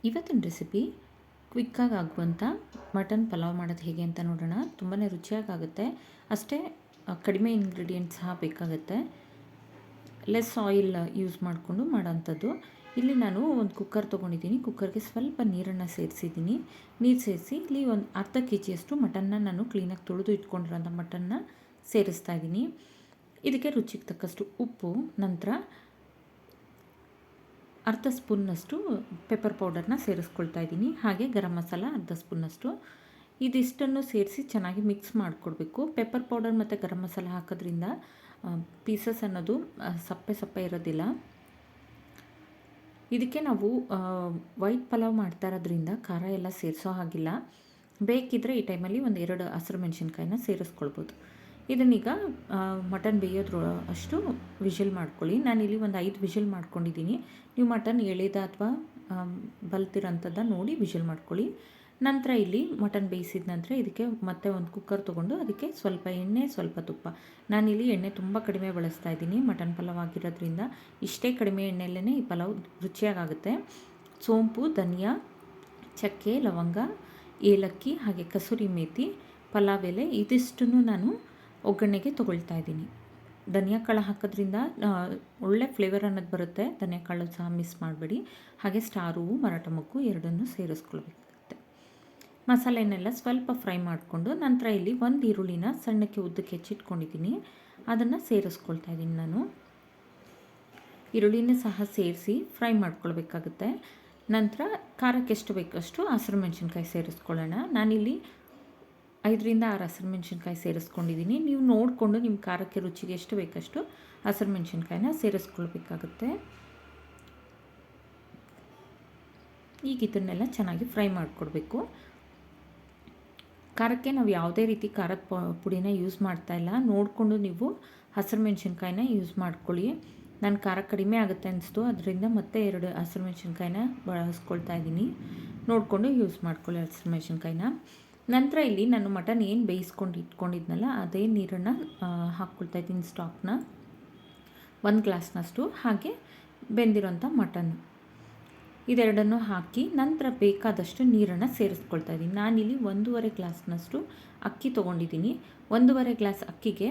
ಇವತ್ತಿನ ರೆಸಿಪಿ ಕ್ವಿಕ್ಕಾಗಿ ಆಗುವಂಥ ಮಟನ್ ಪಲಾವ್ ಮಾಡೋದು ಹೇಗೆ ಅಂತ ನೋಡೋಣ. ತುಂಬಾ ರುಚಿಯಾಗುತ್ತೆ. ಅಷ್ಟೇ ಕಡಿಮೆ ಇಂಗ್ರೀಡಿಯೆಂಟ್ಸ್ ಸಹ ಬೇಕಾಗುತ್ತೆ. ಲೆಸ್ ಆಯಿಲ್ ಯೂಸ್ ಮಾಡಿಕೊಂಡು ಮಾಡೋಂಥದ್ದು. ಇಲ್ಲಿ ನಾನು ಒಂದು ಕುಕ್ಕರ್ ತೊಗೊಂಡಿದ್ದೀನಿ. ಕುಕ್ಕರ್ಗೆ ಸ್ವಲ್ಪ ನೀರನ್ನು ಸೇರಿಸಿದ್ದೀನಿ. ನೀರು ಸೇರಿಸಿ ಇಲ್ಲಿ ಒಂದು ಅರ್ಧ ಕೆಜಿಯಷ್ಟು ಮಟನ್ನ ನಾನು ಕ್ಲೀನಾಗಿ ತೊಳೆದು ಇಟ್ಕೊಂಡಿರೋಂಥ ಮಟನ್ನ ಸೇರಿಸ್ತಾ ಇದ್ದೀನಿ. ಇದಕ್ಕೆ ರುಚಿಗೆ ತಕ್ಕಷ್ಟು ಉಪ್ಪು, ನಂತರ ಅರ್ಧ ಸ್ಪೂನ್ನಷ್ಟು ಪೆಪ್ಪರ್ ಪೌಡರ್ನ ಸೇರಿಸ್ಕೊಳ್ತಾ ಇದ್ದೀನಿ. ಹಾಗೆ ಗರಂ ಮಸಾಲ ಅರ್ಧ ಸ್ಪೂನ್ನಷ್ಟು. ಇದಿಷ್ಟನ್ನು ಸೇರಿಸಿ ಚೆನ್ನಾಗಿ ಮಿಕ್ಸ್ ಮಾಡಿಕೊಡ್ಬೇಕು. ಪೆಪ್ಪರ್ ಪೌಡರ್ ಮತ್ತು ಗರಂ ಮಸಾಲ ಹಾಕೋದ್ರಿಂದ ಪೀಸಸ್ ಅನ್ನೋದು ಸಪ್ಪೆ ಸಪ್ಪೆ ಇರೋದಿಲ್ಲ. ಇದಕ್ಕೆ ನಾವು ವೈಟ್ ಪಲಾವ್ ಮಾಡ್ತಾ ಇರೋದ್ರಿಂದ ಖಾರ ಎಲ್ಲ ಸೇರಿಸೋ ಹಾಗಿಲ್ಲ. ಬೇಕಿದ್ದರೆ ಈ ಟೈಮಲ್ಲಿ ಒಂದು 2 ಹಸಿರು ಮೆಣಸಿನ್ಕಾಯಿನ ಸೇರಿಸ್ಕೊಳ್ಬೋದು. ಇದನ್ನೀಗ ಮಟನ್ ಬೇಯೋದ್ರ ಅಷ್ಟು ವಿಷಲ್ ಮಾಡ್ಕೊಳ್ಳಿ. ನಾನಿಲ್ಲಿ ಒಂದು 5 ವಿಷಲ್ ಮಾಡ್ಕೊಂಡಿದ್ದೀನಿ. ನೀವು ಮಟನ್ ಎಳೆದ ಅಥವಾ ಬಲ್ತಿರೋಂಥದ್ದನ್ನು ನೋಡಿ ವಿಷಲ್ ಮಾಡ್ಕೊಳ್ಳಿ. ನಂತರ ಇಲ್ಲಿ ಮಟನ್ ಬೇಯಿಸಿದ ನಂತರ ಇದಕ್ಕೆ ಮತ್ತೆ ಒಂದು ಕುಕ್ಕರ್ ತೊಗೊಂಡು ಅದಕ್ಕೆ ಸ್ವಲ್ಪ ಎಣ್ಣೆ, ಸ್ವಲ್ಪ ತುಪ್ಪ. ನಾನಿಲ್ಲಿ ಎಣ್ಣೆ ತುಂಬ ಕಡಿಮೆ ಬಳಸ್ತಾ ಇದ್ದೀನಿ. ಮಟನ್ ಪಲಾವ್ ಆಗಿರೋದ್ರಿಂದ ಇಷ್ಟೇ ಕಡಿಮೆ ಎಣ್ಣೆಯಲ್ಲೇ ಈ ಪಲಾವ್ ರುಚಿಯಾಗುತ್ತೆ. ಸೋಂಪು, ಧನಿಯಾ, ಚಕ್ಕೆ, ಲವಂಗ, ಏಲಕ್ಕಿ, ಹಾಗೆ ಕಸೂರಿ ಮೇಥಿ, ಪಲಾವ್ ಎಲೆ ಇದಿಷ್ಟನ್ನು ನಾನು ಒಗ್ಗರಣೆಗೆ ತೊಗೊಳ್ತಾ ಇದ್ದೀನಿ. ಧನಿಯಾ ಕಾಳು ಹಾಕೋದ್ರಿಂದ ಒಳ್ಳೆ ಫ್ಲೇವರ್ ಅನ್ನೋದು ಬರುತ್ತೆ. ಧನಿಯಾ ಕಾಳು ಸಹ ಮಿಸ್ ಮಾಡಬೇಡಿ. ಹಾಗೆ ಸ್ಟಾರ್ ಹೂವು, ಮರಾಠ ಮೊಗ್ಗು ಎರಡನ್ನೂ ಸೇರಿಸ್ಕೊಳ್ಬೇಕಾಗುತ್ತೆ. ಮಸಾಲೆನೆಲ್ಲ ಸ್ವಲ್ಪ ಫ್ರೈ ಮಾಡಿಕೊಂಡು ನಂತರ ಇಲ್ಲಿ ಒಂದು ಈರುಳ್ಳಿನ ಸಣ್ಣಕ್ಕೆ ಉದ್ದಕ್ಕೆ ಹೆಚ್ಚಿಟ್ಕೊಂಡಿದ್ದೀನಿ. ಅದನ್ನು ಸೇರಿಸ್ಕೊಳ್ತಾ ಇದ್ದೀನಿ ನಾನು. ಈರುಳ್ಳಿನ ಸಹ ಸೇರಿಸಿ ಫ್ರೈ ಮಾಡ್ಕೊಳ್ಬೇಕಾಗುತ್ತೆ. ನಂತರ ಖಾರಕ್ಕೆ ಎಷ್ಟು ಬೇಕಷ್ಟು ಹಸಿರು ಮೆಣಸಿನ್ಕಾಯಿ ಸೇರಿಸ್ಕೊಳ್ಳೋಣ. ನಾನಿಲ್ಲಿ 5ರಿಂದ 6 ಹಸಿರು ಮೆಣಸಿನ್ಕಾಯಿ ಸೇರಿಸ್ಕೊಂಡಿದ್ದೀನಿ. ನೀವು ನೋಡಿಕೊಂಡು ನಿಮ್ಮ ಖಾರಕ್ಕೆ ರುಚಿಗೆ ಎಷ್ಟು ಬೇಕಷ್ಟು ಹಸಿರು ಮೆಣಸಿನ್ಕಾಯಿನ ಸೇರಿಸ್ಕೊಳ್ಬೇಕಾಗುತ್ತೆ. ಈಗ ಇದನ್ನೆಲ್ಲ ಚೆನ್ನಾಗಿ ಫ್ರೈ ಮಾಡಿಕೊಡ್ಬೇಕು. ಖಾರಕ್ಕೆ ನಾವು ಯಾವುದೇ ರೀತಿ ಖಾರದ ಪುಡಿನ ಯೂಸ್ ಮಾಡ್ತಾ ಇಲ್ಲ. ನೋಡಿಕೊಂಡು ನೀವು ಹಸಿರು ಮೆಣಸಿನ್ಕಾಯಿನ ಯೂಸ್ ಮಾಡ್ಕೊಳ್ಳಿ. ನಾನು ಖಾರ ಕಡಿಮೆ ಆಗುತ್ತೆ ಅನಿಸ್ತು, ಅದರಿಂದ ಮತ್ತೆ 2 ಹಸಿರು ಮೆಣಸಿನ್ಕಾಯಿನ ಬಳಸ್ಕೊಳ್ತಾ ಇದ್ದೀನಿ. ನೋಡಿಕೊಂಡು ಯೂಸ್ ಮಾಡ್ಕೊಳ್ಳಿ ಹಸಿರು ಮೆಣಸಿನ್ಕಾಯಿನ. ನಂತರ ಇಲ್ಲಿ ನಾನು ಮಟನ್ ಏನು ಬೇಯಿಸ್ಕೊಂಡು ಇಟ್ಕೊಂಡಿದ್ನಲ್ಲ ಅದೇ ನೀರನ್ನು ಹಾಕ್ಕೊಳ್ತಾ ಇದ್ದೀನಿ. ಸ್ಟಾಕ್ನ 1 ಗ್ಲಾಸ್ನಷ್ಟು, ಹಾಗೆ ಬೆಂದಿರೋಂಥ ಮಟನ್ ಇದೆರಡನ್ನು ಹಾಕಿ ನಂತರ ಬೇಕಾದಷ್ಟು ನೀರನ್ನು ಸೇರಿಸ್ಕೊಳ್ತಾ ಇದ್ದೀನಿ. ನಾನಿಲ್ಲಿ 1.5 ಗ್ಲಾಸ್ನಷ್ಟು ಅಕ್ಕಿ ತೊಗೊಂಡಿದ್ದೀನಿ. 1.5 ಗ್ಲಾಸ್ ಅಕ್ಕಿಗೆ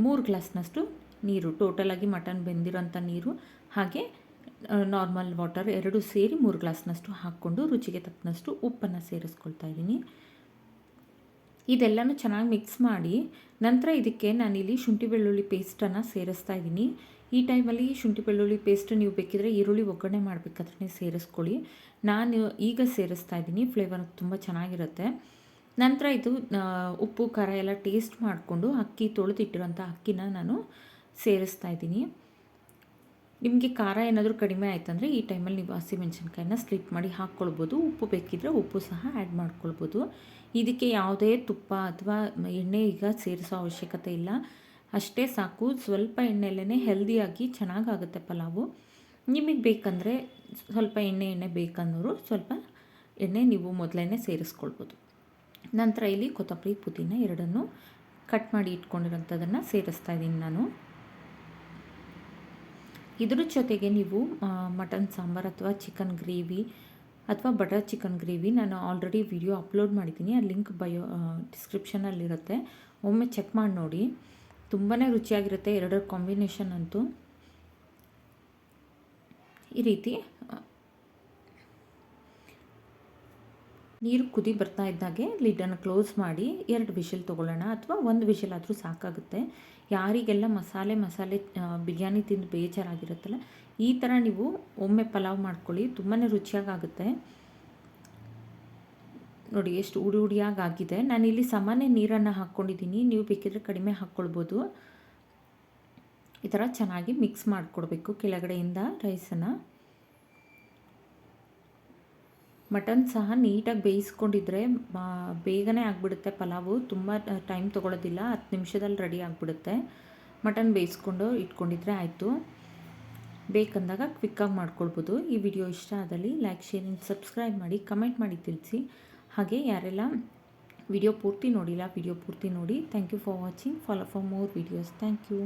3 ಗ್ಲಾಸ್ನಷ್ಟು ನೀರು, ಟೋಟಲಾಗಿ ಮಟನ್ ಬೆಂದಿರೋಂಥ ನೀರು ಹಾಗೆ ನಾರ್ಮಲ್ ವಾಟರ್ ಎರಡೂ ಸೇರಿ 3 ಗ್ಲಾಸ್ನಷ್ಟು ಹಾಕ್ಕೊಂಡು ರುಚಿಗೆ ತಕ್ಕನಷ್ಟು ಉಪ್ಪನ್ನು ಸೇರಿಸ್ಕೊಳ್ತಾ ಇದ್ದೀನಿ. ಇದೆಲ್ಲನೂ ಚೆನ್ನಾಗಿ ಮಿಕ್ಸ್ ಮಾಡಿ ನಂತರ ಇದಕ್ಕೆ ನಾನಿಲ್ಲಿ ಶುಂಠಿ ಬೆಳ್ಳುಳ್ಳಿ ಪೇಸ್ಟನ್ನು ಸೇರಿಸ್ತಾ ಇದ್ದೀನಿ. ಈ ಟೈಮಲ್ಲಿ ಶುಂಠಿ ಬೆಳ್ಳುಳ್ಳಿ ಪೇಸ್ಟ್ ನೀವು ಬೇಕಿದ್ರೆ ಈರುಳ್ಳಿ ಒಗ್ಗರಣೆ ಮಾಡಬೇಕಾದ್ರೆ ಸೇರಿಸ್ಕೊಳ್ಳಿ. ನಾನು ಈಗ ಸೇರಿಸ್ತಾ ಇದ್ದೀನಿ. ಫ್ಲೇವರ್ ತುಂಬ ಚೆನ್ನಾಗಿರುತ್ತೆ. ನಂತರ ಇದು ಉಪ್ಪು ಖಾರ ಎಲ್ಲ ಟೇಸ್ಟ್ ಮಾಡಿಕೊಂಡು ಅಕ್ಕಿ ತೊಳೆದಿಟ್ಟಿರೋಂಥ ಅಕ್ಕಿನ ನಾನು ಸೇರಿಸ್ತಾ ಇದ್ದೀನಿ. ನಿಮಗೆ ಖಾರ ಏನಾದರೂ ಕಡಿಮೆ ಆಯ್ತಂದರೆ ಈ ಟೈಮಲ್ಲಿ ನೀವು ಹಸಿಮೆಣಸಿನ್ಕಾಯಿನ ಸ್ಲಿಪ್ ಮಾಡಿ ಹಾಕ್ಕೊಳ್ಬೋದು. ಉಪ್ಪು ಬೇಕಿದ್ದರೆ ಉಪ್ಪು ಸಹ ಆ್ಯಡ್ ಮಾಡ್ಕೊಳ್ಬೋದು. ಇದಕ್ಕೆ ಯಾವುದೇ ತುಪ್ಪ ಅಥವಾ ಎಣ್ಣೆ ಈಗ ಸೇರಿಸೋ ಅವಶ್ಯಕತೆ ಇಲ್ಲ. ಅಷ್ಟೇ ಸಾಕು. ಸ್ವಲ್ಪ ಎಣ್ಣೆಯಲ್ಲೇ ಹೆಲ್ದಿಯಾಗಿ ಚೆನ್ನಾಗಾಗುತ್ತೆ ಪಲಾವು. ನಿಮಗೆ ಬೇಕಂದರೆ ಸ್ವಲ್ಪ ಎಣ್ಣೆ ಬೇಕನ್ನೋರು ಸ್ವಲ್ಪ ಎಣ್ಣೆ ನೀವು ಮೊದಲೇ ಸೇರಿಸ್ಕೊಳ್ಬೋದು. ನಂತರ ಇಲ್ಲಿ ಕೊತ್ತಂಬರಿ, ಪುದೀನ ಎರಡನ್ನೂ ಕಟ್ ಮಾಡಿ ಇಟ್ಕೊಂಡಿರೋಂಥದ್ದನ್ನು ಸೇರಿಸ್ತಾ ಇದ್ದೀನಿ ನಾನು. ಇದ್ರ ಜೊತೆಗೆ ನೀವು ಮಟನ್ ಸಾಂಬಾರು ಅಥವಾ ಚಿಕನ್ ಗ್ರೇವಿ ಅಥವಾ ಬಟರ್ ಚಿಕನ್ ಗ್ರೇವಿ ನಾನು ಆಲ್ರೆಡಿ ವಿಡಿಯೋ ಅಪ್ಲೋಡ್ ಮಾಡಿದ್ದೀನಿ. ಆ ಲಿಂಕ್ ಡಿಸ್ಕ್ರಿಪ್ಷನಲ್ಲಿರುತ್ತೆ. ಒಮ್ಮೆ ಚೆಕ್ ಮಾಡಿ ನೋಡಿ. ತುಂಬಾ ರುಚಿಯಾಗಿರುತ್ತೆ. ಎರಡರ ಕಾಂಬಿನೇಷನ್ ಅಂತೂ ಈ ರೀತಿ ನೀರು ಕುದಿ ಬರ್ತಾ ಇದ್ದಾಗೆ ಲಿಡ್ಡನ್ನು ಕ್ಲೋಸ್ ಮಾಡಿ 2 ವಿಷಲ್ ತೊಗೊಳ್ಳೋಣ, ಅಥವಾ 1 ವಿಷಲ್ ಆದರೂ ಸಾಕಾಗುತ್ತೆ. ಯಾರಿಗೆಲ್ಲ ಮಸಾಲೆ ಬಿರಿಯಾನಿ ತಿಂದು ಬೇಜಾರಾಗಿರುತ್ತಲ್ಲ, ಈ ಥರ ನೀವು ಒಮ್ಮೆ ಪಲಾವ್ ಮಾಡ್ಕೊಳ್ಳಿ. ತುಂಬಾ ರುಚಿಯಾಗುತ್ತೆ. ನೋಡಿ ಎಷ್ಟು ಉಡಿಯಾಗಿ ಆಗಿದೆ. ನಾನಿಲ್ಲಿ ಸಾಮಾನ್ಯ ನೀರನ್ನು ಹಾಕ್ಕೊಂಡಿದ್ದೀನಿ. ನೀವು ಬೇಕಿದ್ರೆ ಕಡಿಮೆ ಹಾಕ್ಕೊಳ್ಬೋದು. ಈ ಥರ ಚೆನ್ನಾಗಿ ಮಿಕ್ಸ್ ಮಾಡಿಕೊಡ್ಬೇಕು ಕೆಳಗಡೆಯಿಂದ ರೈಸನ್ನು. ಮಟನ್ ಸಹ ನೀಟಾಗಿ ಬೇಯಿಸ್ಕೊಂಡಿದ್ರೆ ಬೇಗನೆ ಆಗಿಬಿಡುತ್ತೆ ಪಲಾವು. ತುಂಬ ಟೈಮ್ ತೊಗೊಳ್ಳೋದಿಲ್ಲ. 10 ನಿಮಿಷದಲ್ಲಿ ರೆಡಿ ಆಗಿಬಿಡುತ್ತೆ. ಮಟನ್ ಬೇಯಿಸ್ಕೊಂಡು ಇಟ್ಕೊಂಡಿದ್ರೆ ಆಯಿತು. ಬೇಕಂದಾಗ ಕ್ವಿಕ್ಕಾಗಿ ಮಾಡ್ಕೊಳ್ಬೋದು. ಈ ವಿಡಿಯೋ ಇಷ್ಟ ಆದಲ್ಲಿ ಲೈಕ್, ಶೇರ್ ಆ್ಯಂಡ್ ಸಬ್ಸ್ಕ್ರೈಬ್ ಮಾಡಿ, ಕಮೆಂಟ್ ಮಾಡಿ ತಿಳಿಸಿ. ಹಾಗೆ ಯಾರೆಲ್ಲ ವಿಡಿಯೋ ಪೂರ್ತಿ ನೋಡಿಲ್ಲ, ವಿಡಿಯೋ ಪೂರ್ತಿ ನೋಡಿ. Thank you for watching. Follow for more videos. Thank you.